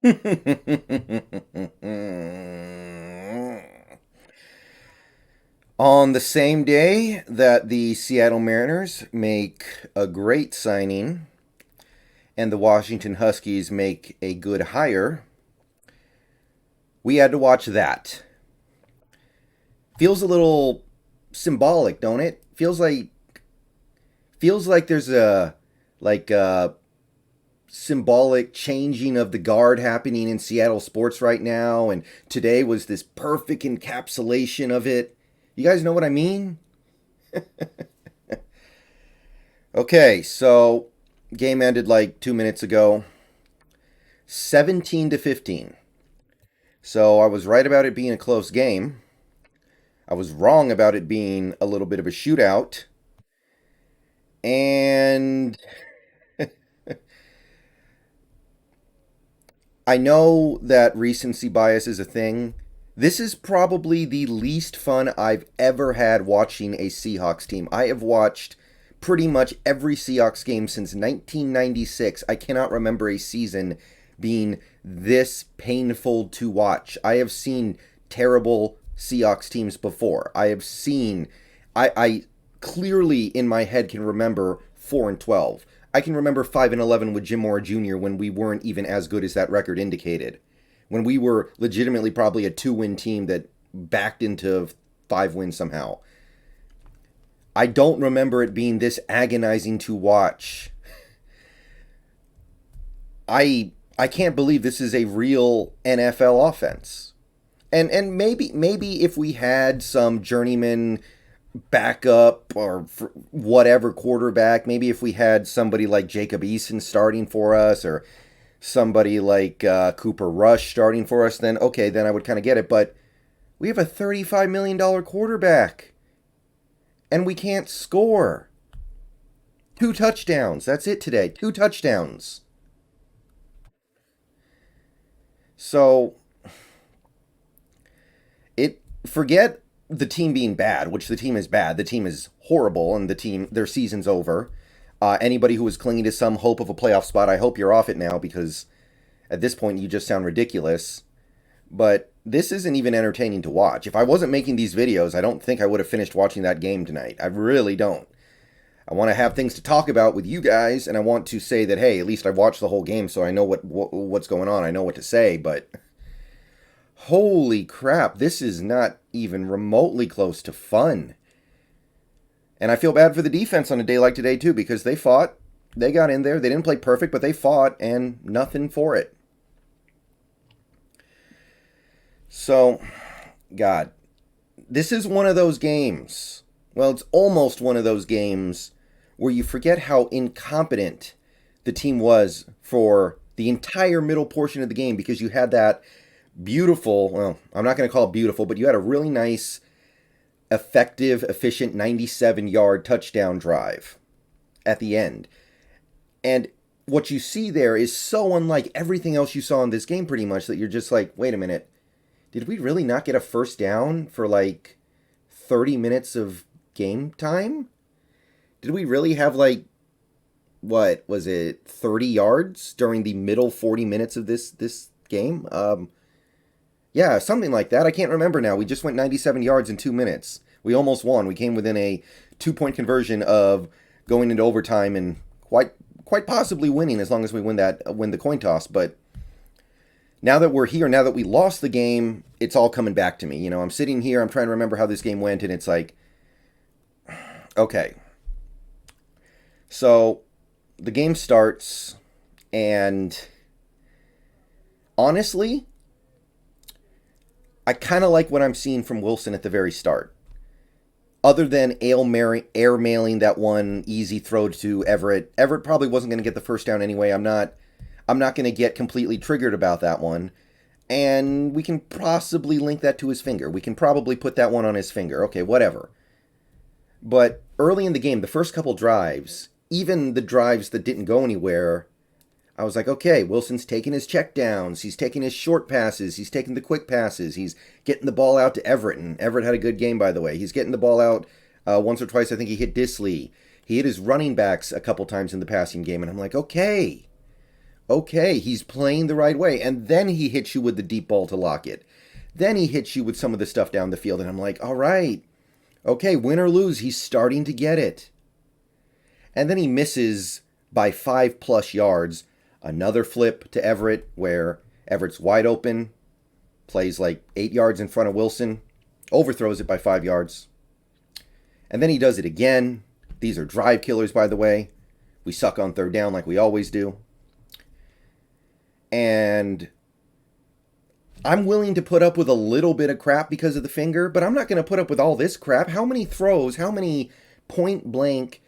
On the same day that the Seattle Mariners make a great signing and the Washington Huskies make a good hire, we had to watch that. Feels a little symbolic, don't it? Feels like there's a symbolic changing of the guard happening in Seattle sports right now, and today was this perfect encapsulation of it. You guys know what I mean? Okay, so game ended like 2 minutes ago, 17-15. So I was right about it being a close game. I was wrong about it being a little bit of a shootout. And I know that recency bias is a thing. This is probably the least fun I've ever had watching a Seahawks team. I have watched pretty much every Seahawks game since 1996. I cannot remember a season being this painful to watch. I have seen terrible Seahawks teams before. I clearly in my head can remember 4-12. I can remember 5-11 with Jim Mora Jr. when we weren't even as good as that record indicated. When we were legitimately probably a 2-win team that backed into 5 wins somehow. I don't remember it being this agonizing to watch. I can't believe this is a real NFL offense. And maybe if we had some journeyman backup or whatever quarterback, maybe if we had somebody like Jacob Eason starting for us or somebody like Cooper Rush starting for us, then okay, then I would kind of get it. But we have a $35 million quarterback and we can't score. 2 touchdowns. That's it today. 2 touchdowns. So forget the team being bad, which the team is bad. The team is horrible, and their season's over. Anybody who was clinging to some hope of a playoff spot, I hope you're off it now because at this point you just sound ridiculous. But this isn't even entertaining to watch. If I wasn't making these videos, I don't think I would have finished watching that game tonight. I really don't. I want to have things to talk about with you guys, and I want to say that, hey, at least I've watched the whole game, so I know what's going on. I know what to say, but holy crap, this is not even remotely close to fun. And I feel bad for the defense on a day like today, too, because they fought. They got in there. They didn't play perfect, but they fought, and nothing for it. So, God, this is one of those games. Well, it's almost one of those games where you forget how incompetent the team was for the entire middle portion of the game because you had that beautiful, well, I'm not going to call it beautiful, but you had a really nice, effective, efficient 97-yard touchdown drive at the end. And what you see there is so unlike everything else you saw in this game pretty much that you're just like, wait a minute, did we really not get a first down for like 30 minutes of game time? Did we really have like, what was it, 30 yards during the middle 40 minutes of this game? Yeah, something like that. I can't remember now. We just went 97 yards in 2 minutes. We almost won. We came within a 2-point conversion of going into overtime and quite possibly winning as long as we win the coin toss. But now that we're here, now that we lost the game, it's all coming back to me. You know, I'm sitting here, I'm trying to remember how this game went, and it's like, okay. So the game starts, and honestly, I kind of like what I'm seeing from Wilson at the very start. Other than air mailing that one easy throw to Everett. Everett probably wasn't going to get the first down anyway. I'm not going to get completely triggered about that one. And we can possibly link that to his finger. We can probably put that one on his finger. Okay, whatever. But early in the game, the first couple drives, even the drives that didn't go anywhere, I was like, okay, Wilson's taking his checkdowns. He's taking his short passes. He's taking the quick passes. He's getting the ball out to Everett. And Everett had a good game, by the way. He's getting the ball out once or twice. I think he hit Disley. He hit his running backs a couple times in the passing game. And I'm like, okay, Okay, he's playing the right way. And then he hits you with the deep ball to lock it. Then he hits you with some of the stuff down the field. And I'm like, all right, okay, win or lose, he's starting to get it. And then he misses by 5+ yards. Another flip to Everett where Everett's wide open, plays like 8 yards in front of Wilson, overthrows it by 5 yards. And then he does it again. These are drive killers, by the way. We suck on third down like we always do. And I'm willing to put up with a little bit of crap because of the finger, but I'm not going to put up with all this crap. How many throws, how many point blank,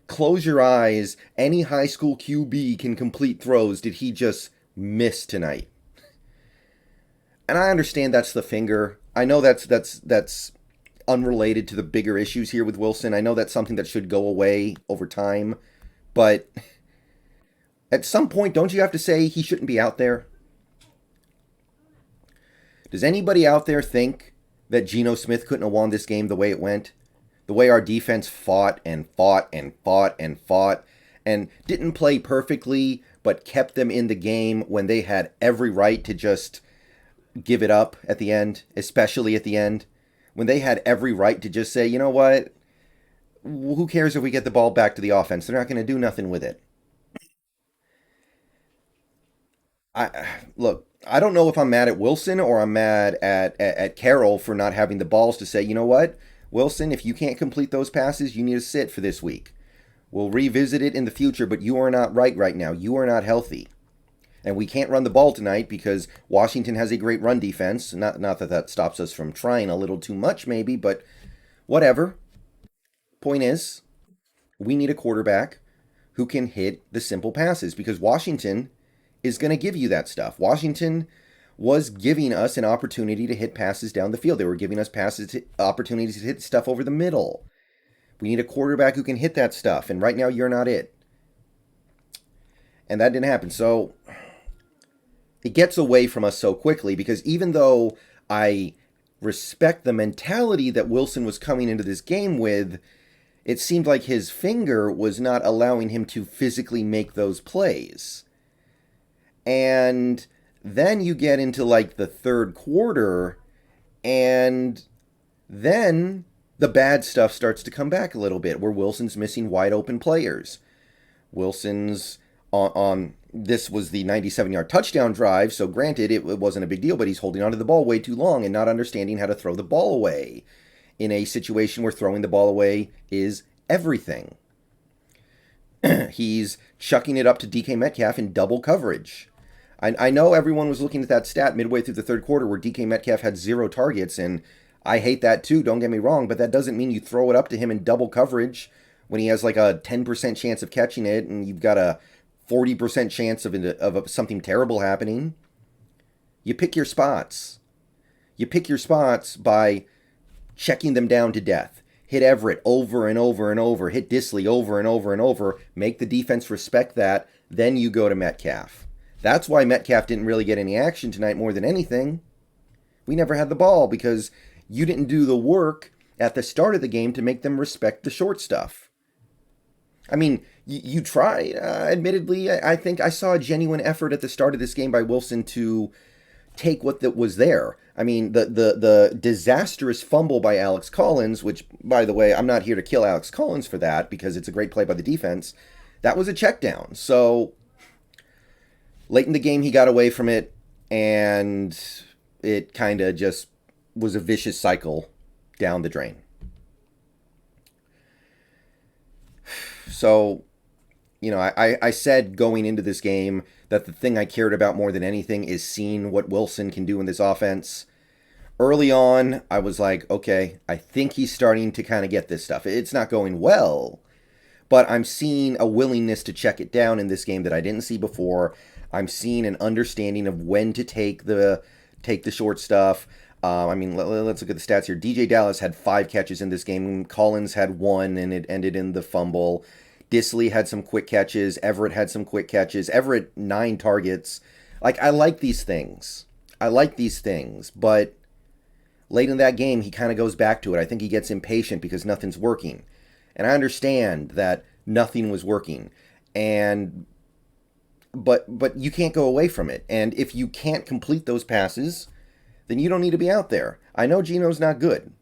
close your eyes, any high school QB can complete throws did he just miss tonight? And I understand that's the finger. I know that's unrelated to the bigger issues here with Wilson. I know that's something that should go away over time. But at some point, don't you have to say he shouldn't be out there? Does anybody out there think that Geno Smith couldn't have won this game the way it went? The way our defense fought and fought and fought and fought and didn't play perfectly, but kept them in the game when they had every right to just give it up at the end, especially at the end, when they had every right to just say, you know what, who cares if we get the ball back to the offense? They're not going to do nothing with it. Look, I don't know if I'm mad at Wilson or I'm mad at Carroll for not having the balls to say, you know what, Wilson, if you can't complete those passes, you need to sit for this week. We'll revisit it in the future, but you are not right now. You are not healthy. And we can't run the ball tonight because Washington has a great run defense. Not that stops us from trying a little too much, maybe, but whatever. Point is, we need a quarterback who can hit the simple passes because Washington is going to give you that stuff. Washington was giving us an opportunity to hit passes down the field. They were giving us opportunities to hit stuff over the middle. We need a quarterback who can hit that stuff, and right now you're not it. And that didn't happen. So it gets away from us so quickly because even though I respect the mentality that Wilson was coming into this game with, it seemed like his finger was not allowing him to physically make those plays. And then you get into like the third quarter, and then the bad stuff starts to come back a little bit where Wilson's missing wide open players. Wilson's on this was the 97-yard touchdown drive, so granted it wasn't a big deal, but he's holding onto the ball way too long and not understanding how to throw the ball away in a situation where throwing the ball away is everything. He's chucking it up to DK Metcalf in double coverage. I know everyone was looking at that stat midway through the third quarter where DK Metcalf had 0 targets, and I hate that too, don't get me wrong, but that doesn't mean you throw it up to him in double coverage when he has like a 10% chance of catching it and you've got a 40% chance of something terrible happening. You pick your spots. You pick your spots by checking them down to death. Hit Everett over and over and over. Hit Dissly over and over and over. Make the defense respect that. Then you go to Metcalf. That's why Metcalf didn't really get any action tonight more than anything. We never had the ball because you didn't do the work at the start of the game to make them respect the short stuff. I mean, you tried. Admittedly, I think I saw a genuine effort at the start of this game by Wilson to take what that was there. I mean, the disastrous fumble by Alex Collins, which, by the way, I'm not here to kill Alex Collins for that because it's a great play by the defense. That was a check down. So late in the game, he got away from it, and it kind of just was a vicious cycle down the drain. So, you know, I said going into this game that the thing I cared about more than anything is seeing what Wilson can do in this offense. Early on, I was like, okay, I think he's starting to kind of get this stuff. It's not going well, but I'm seeing a willingness to check it down in this game that I didn't see before. I'm seeing an understanding of when to take the short stuff. I mean, let's look at the stats here. DJ Dallas had 5 catches in this game. Collins had 1, and it ended in the fumble. Dissly had some quick catches. Everett had some quick catches. Everett, 9 targets. Like, I like these things. But late in that game, he kind of goes back to it. I think he gets impatient because nothing's working. And I understand that nothing was working. And but you can't go away from it. And if you can't complete those passes, then you don't need to be out there. I know Geno's not good.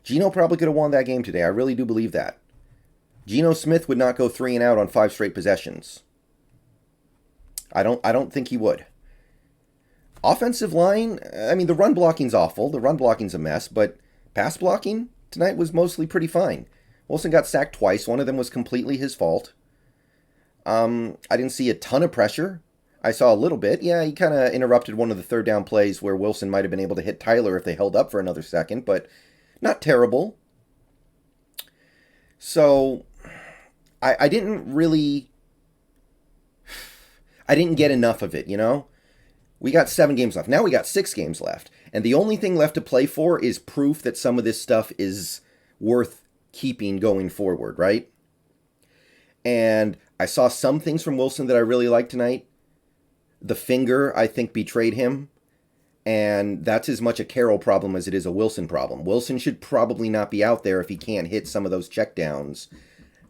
Geno probably could have won that game today. I really do believe that. Geno Smith would not go 3 and out on 5 straight possessions. I don't think he would. Offensive line, I mean, the run blocking's awful. The run blocking's a mess, but pass blocking tonight was mostly pretty fine. Wilson got sacked twice. One of them was completely his fault. I didn't see a ton of pressure. I saw a little bit. Yeah, he kind of interrupted one of the third down plays where Wilson might have been able to hit Tyler if they held up for another second, but not terrible. So, I didn't really... I didn't get enough of it, you know? We got 7 games left. Now we got 6 games left. And the only thing left to play for is proof that some of this stuff is worth keeping going forward, right? And I saw some things from Wilson that I really liked tonight. The finger, I think, betrayed him. And that's as much a Carroll problem as it is a Wilson problem. Wilson should probably not be out there if he can't hit some of those checkdowns.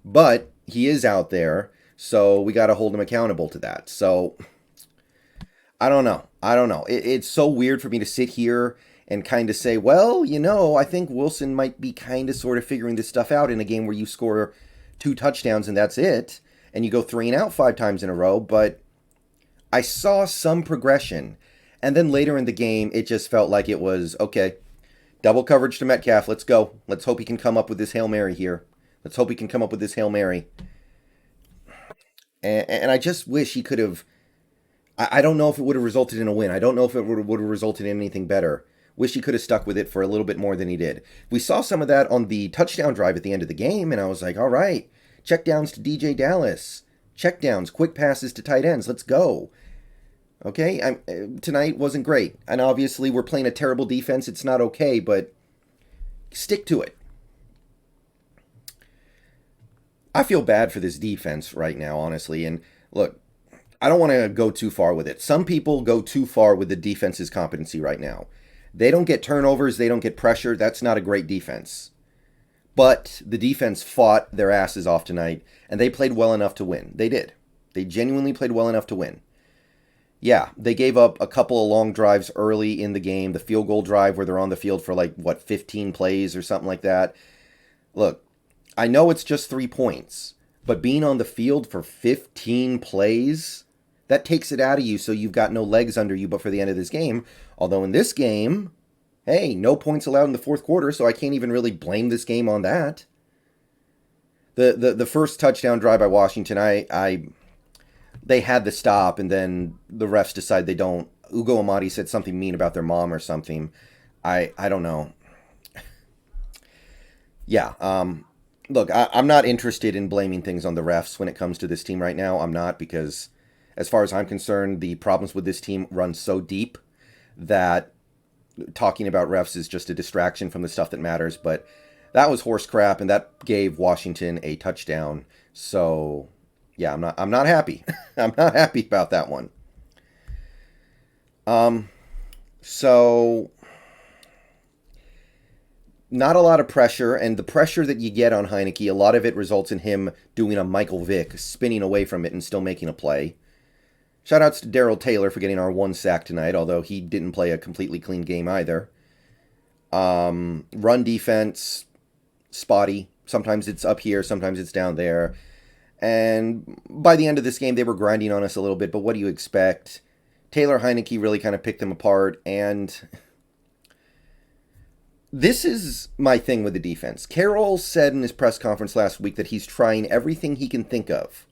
But he is out there, so we got to hold him accountable to that. So, I don't know. It's so weird for me to sit here and kind of say, well, you know, I think Wilson might be kind of sort of figuring this stuff out in a game where you score 2 touchdowns and that's it. And you go 3 and out 5 times in a row. But I saw some progression. And then later in the game, it just felt like it was, okay, double coverage to Metcalf. Let's go. Let's hope he can come up with this Hail Mary here. And I just wish he could have... I don't know if it would have resulted in a win. I don't know if it would have resulted in anything better. Wish he could have stuck with it for a little bit more than he did. We saw some of that on the touchdown drive at the end of the game, and I was like, all right, checkdowns to DJ Dallas. Checkdowns, quick passes to tight ends. Let's go. Okay, tonight wasn't great. And obviously we're playing a terrible defense. It's not okay, but stick to it. I feel bad for this defense right now, honestly. And look, I don't want to go too far with it. Some people go too far with the defense's competency right now. They don't get turnovers. They don't get pressure. That's not a great defense. But the defense fought their asses off tonight, and they played well enough to win. They did. They genuinely played well enough to win. Yeah, they gave up a couple of long drives early in the game. The field goal drive where they're on the field for 15 plays or something like that. Look, I know it's just 3 points, but being on the field for 15 plays, that takes it out of you so you've got no legs under you but for the end of this game. Although in this game, hey, no points allowed in the fourth quarter, so I can't even really blame this game on that. The first touchdown drive by Washington, they had the stop, and then the refs decide they don't. Ugo Amadi said something mean about their mom or something. I don't know. Yeah, look, I'm not interested in blaming things on the refs when it comes to this team right now. I'm not, because as far as I'm concerned, the problems with this team run so deep that talking about refs is just a distraction from the stuff that matters. But that was horse crap, and that gave Washington a touchdown. So yeah, I'm not happy. I'm not happy about that one. So not a lot of pressure, and the pressure that you get on Heineke, a lot of it results in him doing a Michael Vick, spinning away from it and still making a play. Shoutouts to Darrell Taylor for getting our 1 sack tonight, although he didn't play a completely clean game either. Run defense, spotty. Sometimes it's up here, sometimes it's down there. And by the end of this game, they were grinding on us a little bit, but what do you expect? Taylor Heineke really kind of picked them apart, and this is my thing with the defense. Carroll said in his press conference last week that he's trying everything he can think of.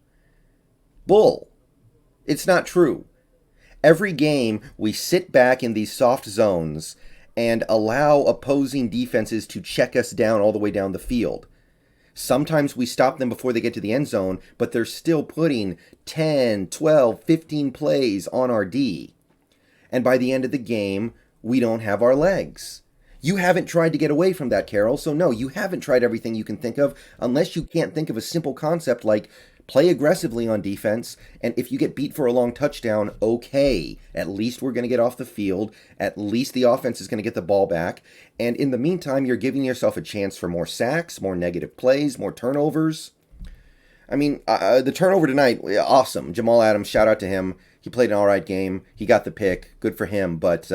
Bull. It's not true. Every game, we sit back in these soft zones and allow opposing defenses to check us down all the way down the field. Sometimes we stop them before they get to the end zone, but they're still putting 10, 12, 15 plays on our D. And by the end of the game, we don't have our legs. You haven't tried to get away from that, Carroll, so no, you haven't tried everything you can think of unless you can't think of a simple concept like play aggressively on defense, and if you get beat for a long touchdown, okay, at least we're going to get off the field, at least the offense is going to get the ball back, and in the meantime, you're giving yourself a chance for more sacks, more negative plays, more turnovers. I mean, the turnover tonight, awesome. Jamal Adams, shout out to him. He played an all right game. He got the pick. Good for him. But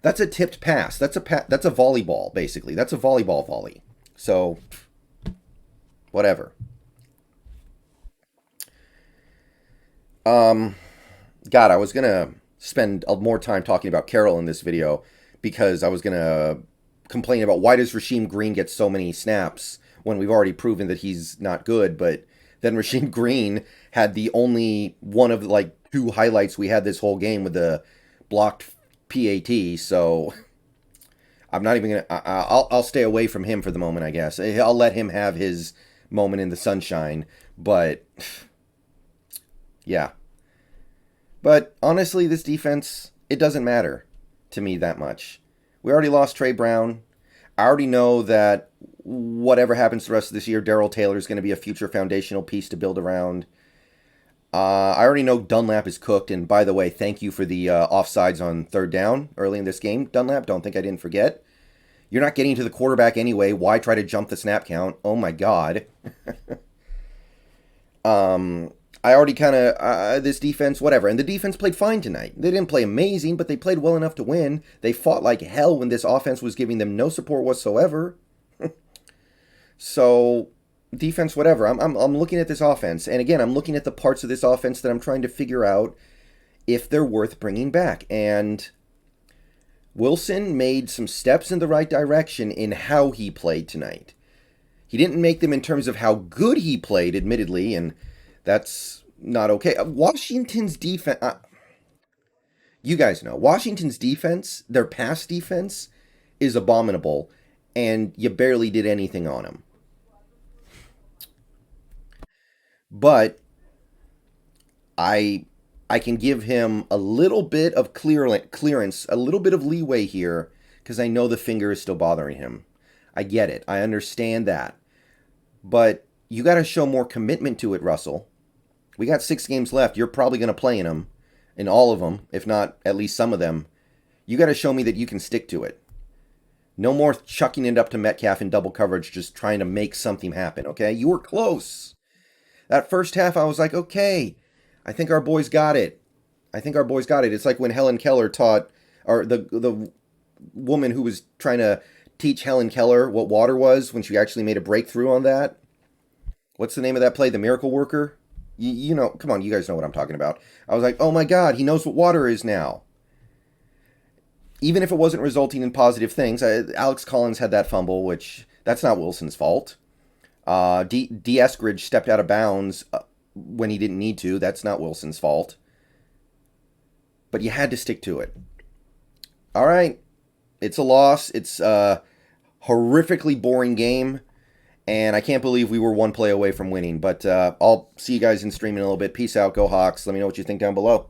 that's a tipped pass. That's a volleyball, basically. That's a volleyball volley. So, whatever. God, I was gonna spend more time talking about Carroll in this video because I was gonna complain about why does Rasheem Green get so many snaps when we've already proven that he's not good. But then Rasheem Green had the only one of like two highlights we had this whole game with the blocked PAT. So I'm not even gonna. I'll stay away from him for the moment. I guess I'll let him have his moment in the sunshine. But yeah. But honestly, this defense, it doesn't matter to me that much. We already lost Trey Brown. I already know that whatever happens the rest of this year, Darrell Taylor is going to be a future foundational piece to build around. I already know Dunlap is cooked. And by the way, thank you for the offsides on third down early in this game, Dunlap. Don't think I didn't forget. You're not getting to the quarterback anyway. Why try to jump the snap count? Oh my God. I already kind of, this defense, whatever. And the defense played fine tonight. They didn't play amazing, but they played well enough to win. They fought like hell when this offense was giving them no support whatsoever. So, defense, whatever. I'm looking at this offense. And again, I'm looking at the parts of this offense that I'm trying to figure out if they're worth bringing back. And Wilson made some steps in the right direction in how he played tonight. He didn't make them in terms of how good he played, admittedly, and that's not okay. Washington's defense, you guys know, Washington's defense, their pass defense, is abominable, and you barely did anything on them. But I I can give him a little bit of clearance, a little bit of leeway here, because I know the finger is still bothering him. I get it. I understand that. But you got to show more commitment to it, Russell. We got 6 games left. You're probably going to play in them, in all of them, if not at least some of them. You got to show me that you can stick to it. No more chucking it up to Metcalf in double coverage, just trying to make something happen, okay? You were close. That first half, I was like, okay, I think our boys got it. It's like when Helen Keller taught, or the woman who was trying to teach Helen Keller what water was when she actually made a breakthrough on that. What's the name of that play? The Miracle Worker? You know, come on, you guys know what I'm talking about. I was like, oh my God, he knows what water is now. Even if it wasn't resulting in positive things, Alex Collins had that fumble, which that's not Wilson's fault. D. Eskridge stepped out of bounds when he didn't need to. That's not Wilson's fault. But you had to stick to it. All right. It's a loss. It's a horrifically boring game. And I can't believe we were one play away from winning. But I'll see you guys in stream in a little bit. Peace out. Go Hawks. Let me know what you think down below.